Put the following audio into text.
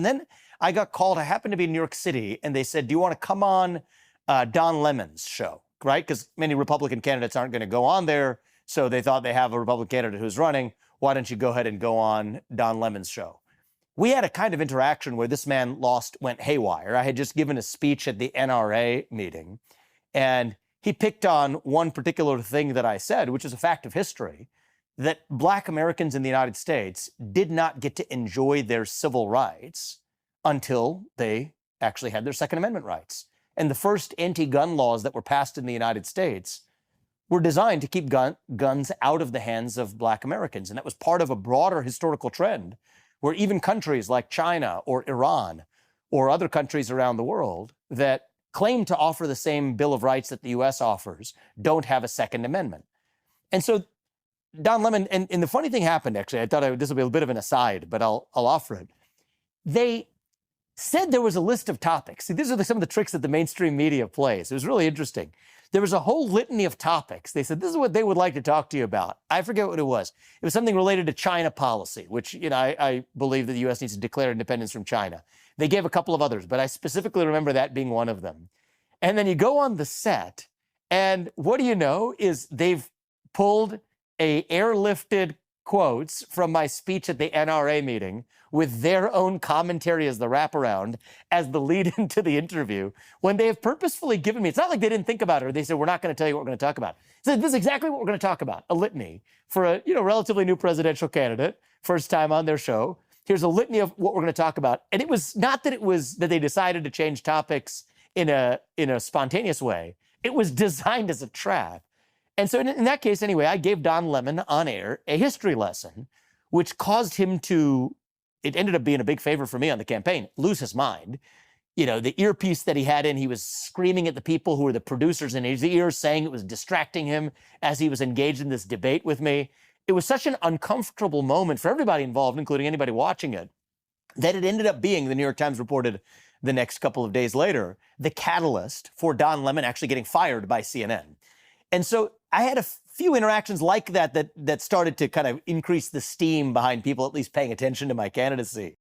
And then I got called. I happened to be in New York City, and they said, do you want to come on Don Lemon's show, right? Because many Republican candidates aren't going to go on there. So they thought they have a Republican candidate who's running. Why don't you go ahead and go on Don Lemon's show? We had a kind of interaction where this man went haywire. I had just given a speech at the NRA meeting, and he picked on one particular thing that I said, which is a fact of history, that Black Americans in the United States did not get to enjoy their civil rights until they actually had their Second Amendment rights. And the first anti-gun laws that were passed in the United States were designed to keep guns out of the hands of Black Americans. And that was part of a broader historical trend where even countries like China or Iran or other countries around the world that claim to offer the same Bill of Rights that the U.S. offers don't have a Second Amendment. And so Don Lemon, and the funny thing happened, actually, I thought this would be a bit of an aside, but I'll offer it. They said there was a list of topics. See, these are some of the tricks that the mainstream media plays. It was really interesting. There was a whole litany of topics. They said, this is what they would like to talk to you about. I forget what it was. It was something related to China policy, which, I believe that the U.S. needs to declare independence from China. They gave a couple of others, but I specifically remember that being one of them. And then you go on the set, and what do you know is they've pulled airlifted quotes from my speech at the NRA meeting with their own commentary as the wraparound, as the lead into the interview, when they have purposefully given me, it's not like they didn't think about it or they said, we're not going to tell you what we're going to talk about. They said, this is exactly what we're going to talk about, a litany for a relatively new presidential candidate, first time on their show. Here's a litany of what we're going to talk about. And it was not that that they decided to change topics in a spontaneous way. It was designed as a trap. And so in that case, anyway, I gave Don Lemon on air a history lesson, which caused him to, it ended up being a big favor for me on the campaign, lose his mind. The earpiece that he had in, he was screaming at the people who were the producers in his ears, saying it was distracting him as he was engaged in this debate with me. It was such an uncomfortable moment for everybody involved, including anybody watching it, that it ended up being, the New York Times reported the next couple of days later, the catalyst for Don Lemon actually getting fired by CNN. And so I had a few interactions like that started to kind of increase the steam behind people at least paying attention to my candidacy.